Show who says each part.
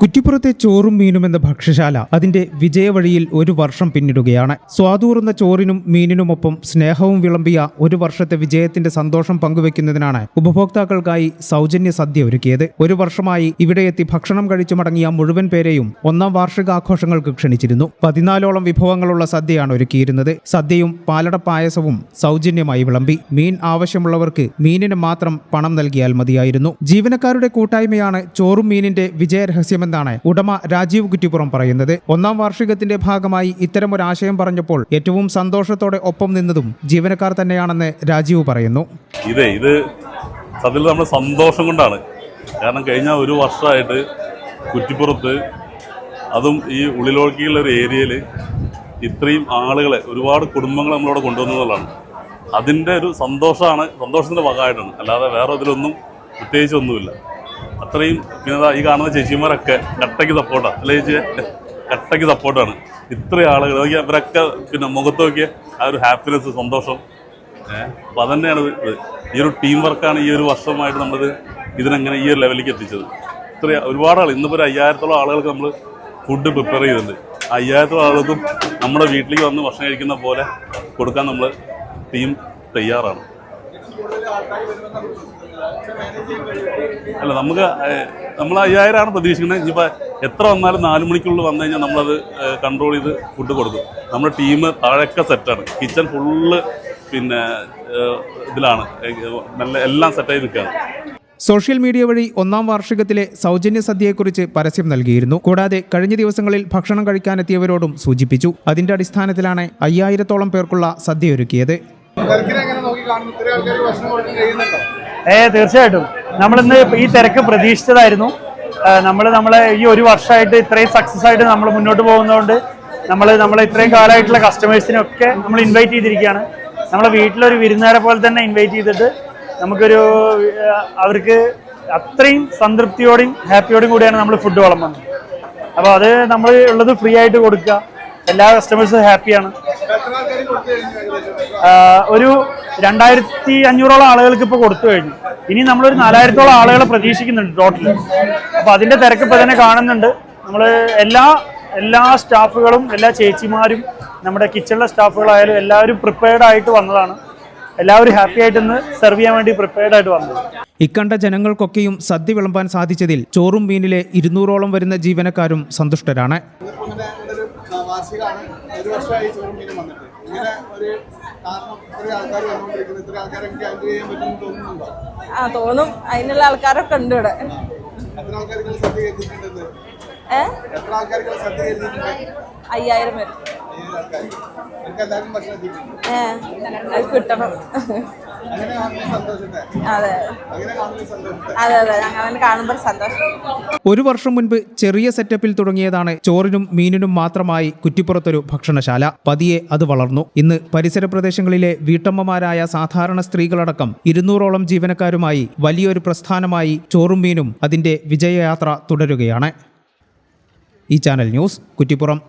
Speaker 1: കുറ്റിപ്പുറത്തെ ചോറും മീനും എന്ന ഭക്ഷ്യശാല അതിന്റെ വിജയവഴിയിൽ ഒരു വർഷം പിന്നിടുകയാണ്. സ്വാദൂറുന്ന ചോറിനും മീനിനുമൊപ്പം സ്നേഹവും വിളമ്പിയ ഒരു വർഷത്തെ വിജയത്തിന്റെ സന്തോഷം പങ്കുവെക്കുന്നതിനാണ് ഉപഭോക്താക്കൾക്കായി സൗജന്യ സദ്യ ഒരുക്കിയത്. ഒരു വർഷമായി ഇവിടെയെത്തി ഭക്ഷണം കഴിച്ചു മടങ്ങിയ മുഴുവൻ പേരെയും ഒന്നാം വാർഷികാഘോഷങ്ങൾക്ക് ക്ഷണിച്ചിരുന്നു. 14ഓളം വിഭവങ്ങളുള്ള സദ്യയാണ് ഒരുക്കിയിരുന്നത്. സദ്യയും പാലട പായസവും സൗജന്യമായി വിളമ്പി. മീൻ ആവശ്യമുള്ളവർക്ക് മീനിന് മാത്രം പണം നൽകിയാൽ മതിയായിരുന്നു. ജീവനക്കാരുടെ കൂട്ടായ്മയാണ് ചോറും മീനിന്റെ വിജയരഹസ്യം ാണ് ഉടമ രാജീവ് കുറ്റിപ്പുറം പറയുന്നത്. ഒന്നാം വാർഷികത്തിന്റെ ഭാഗമായി ഇത്തരമൊരാശയം പറഞ്ഞപ്പോൾ ഏറ്റവും സന്തോഷത്തോടെ ഒപ്പം നിന്നതും ജീവനക്കാർ തന്നെയാണെന്ന് രാജീവ് പറയുന്നു.
Speaker 2: ഇത് സത്യത്തിൽ നമ്മുടെ സന്തോഷം കൊണ്ടാണ്. കാരണം കഴിഞ്ഞ ഒരു വർഷമായിട്ട് കുറ്റിപ്പുറത്ത്, അതും ഈ ഉള്ളിലോക്കിയുള്ള ഒരു ഏരിയയിൽ ഇത്രയും ആളുകളെ, ഒരുപാട് കുടുംബങ്ങളെ നമ്മളവിടെ കൊണ്ടുവന്നതാണ്. അതിൻ്റെ ഒരു സന്തോഷത്തിൻ്റെ ഭാഗമായിട്ടാണ്, അല്ലാതെ വേറെ ഇതിലൊന്നും പ്രത്യേകിച്ചൊന്നുമില്ല. അത്രയും പിന്നെ ഈ കാണുന്ന ചേച്ചിമാരൊക്കെ കട്ടയ്ക്ക് സപ്പോർട്ടാണ്. അല്ലെ ചേച്ചി, കട്ടയ്ക്ക് സപ്പോർട്ടാണ്. ഇത്രയും ആളുകൾ ഇവരൊക്കെ പിന്നെ മുഖത്ത് നോക്കിയ ആ ഒരു ഹാപ്പിനെസ്, സന്തോഷം. അപ്പം അതന്നെയാണ് ഈ ഒരു ടീം വർക്കാണ് ഈ ഒരു വർഷമായിട്ട് നമ്മളിത് ഇതിനെങ്ങനെ ഈ ഒരു ലെവലിലേക്ക് എത്തിച്ചത്. ഒരുപാട് ആൾ, ഇന്നിപ്പോൾ ഒരു 5000-ഓളം ആളുകൾക്ക് നമ്മൾ ഫുഡ് പ്രിപ്പയർ ചെയ്തിട്ടുണ്ട്. 5000-ഓളം ആളുകൾക്കും നമ്മുടെ വീട്ടിലേക്ക് വന്ന് ഭക്ഷണം കഴിക്കുന്ന പോലെ കൊടുക്കാൻ നമ്മൾ ടീം തയ്യാറാണ്. അല്ല, നമ്മൾ 5000 പ്രതീക്ഷിക്കുന്നത്. ഇനിയിപ്പോൾ എത്ര വന്നാലും 4 മണിക്കുള്ളിൽ വന്നു കഴിഞ്ഞാൽ നമ്മളത് കൺട്രോൾ ചെയ്ത് ഫുഡ് കൊടുക്കും. നമ്മുടെ ടീം താഴെയൊക്കെ സെറ്റാണ്. കിച്ചൺ ഫുള്ള് പിന്നെ ഇതിലാണ്, നല്ല എല്ലാം സെറ്റായി നിൽക്കുകയാണ്.
Speaker 1: സോഷ്യൽ മീഡിയ വഴി ഒന്നാം വാർഷികത്തിലെ സൗജന്യ സദ്യയെക്കുറിച്ച് പരസ്യം നൽകിയിരുന്നു. കൂടാതെ കഴിഞ്ഞ ദിവസങ്ങളിൽ ഭക്ഷണം കഴിക്കാനെത്തിയവരോടും സൂചിപ്പിച്ചു. അതിന്റെ അടിസ്ഥാനത്തിലാണ് 5000-ഓളം പേർക്കുള്ള സദ്യ ഒരുക്കിയത്.
Speaker 3: തീർച്ചയായിട്ടും നമ്മളിന്ന് ഈ തിരക്ക് പ്രതീക്ഷിച്ചതായിരുന്നു. നമ്മളെ ഈ ഒരു വർഷമായിട്ട് ഇത്രയും സക്സസ് ആയിട്ട് നമ്മൾ മുന്നോട്ട് പോകുന്നതുകൊണ്ട് നമ്മൾ ഇത്രയും കാലമായിട്ടുള്ള കസ്റ്റമേഴ്സിനൊക്കെ നമ്മൾ ഇൻവൈറ്റ് ചെയ്തിരിക്കുകയാണ്. നമ്മളെ വീട്ടിലൊരു വിരുന്നുകാരെ പോലെ തന്നെ ഇൻവൈറ്റ് ചെയ്തിട്ട് നമുക്കൊരു അവർക്ക് അത്രയും സംതൃപ്തിയോടെയും ഹാപ്പിയോടും കൂടിയാണ് നമ്മൾ ഫുഡ് വിളമ്പുന്നത്. അപ്പോൾ അത് നമ്മൾ ഉള്ളത് ഫ്രീ ആയിട്ട് കൊടുക്കുക. എല്ലാ കസ്റ്റമേഴ്സും ഹാപ്പിയാണ്. ഒരു 2500-ഓളം ആളുകൾക്ക് ഇപ്പോൾ കൊടുത്തു കഴിഞ്ഞു. ഇനി നമ്മളൊരു 4000-ഓളം ആളുകളെ പ്രതീക്ഷിക്കുന്നുണ്ട് ടോട്ടൽ. അപ്പോൾ അതിൻ്റെ തിരക്ക് ഇപ്പോൾ തന്നെ കാണുന്നുണ്ട്. നമ്മൾ എല്ലാ സ്റ്റാഫുകളും, എല്ലാ ചേച്ചിമാരും, നമ്മുടെ കിച്ചണിലെ സ്റ്റാഫുകളായാലും എല്ലാവരും പ്രിപ്പയർഡ് ആയിട്ട് വന്നതാണ്. എല്ലാവരും ഹാപ്പി ആയിട്ട് ഇന്ന് സെർവ് ചെയ്യാൻ വേണ്ടി പ്രിപ്പയർഡ് ആയിട്ട് വന്നത്.
Speaker 1: ഇക്കണ്ട ജനങ്ങൾക്കൊക്കെയും സദ്യ വിളമ്പാൻ സാധിച്ചതിൽ ചോറും മീനിലെ 200-ഓളം വരുന്ന ജീവനക്കാരും സന്തുഷ്ടരാണ്.
Speaker 4: തോന്നും, അതിനുള്ള ആൾക്കാരൊക്കെ ഉണ്ട് ഇവിടെ.
Speaker 5: എത്ര ആൾക്കാർക്ക് സദ്യ
Speaker 4: 5000 പേര്. കിട്ടണം. അതെ ഞങ്ങൾ കാണുമ്പോൾ സന്തോഷം.
Speaker 1: ഒരു വർഷം മുൻപ് ചെറിയ സെറ്റപ്പിൽ തുടങ്ങിയതാണ് ചോറിനും മീനിനും മാത്രമായി കുറ്റിപ്പുറത്തൊരു ഭക്ഷണശാല. പതിയെ അത് വളർന്നു. ഇന്ന് പരിസര പ്രദേശങ്ങളിലെ വീട്ടമ്മമാരായ സാധാരണ സ്ത്രീകളടക്കം 200-ഓളം ജീവനക്കാരുമായി വലിയൊരു പ്രസ്ഥാനമായി ചോറും മീനും അതിന്റെ വിജയയാത്ര തുടരുകയാണ്. ഈ ചാനൽ ന്യൂസ്, കുറ്റിപ്പുറം.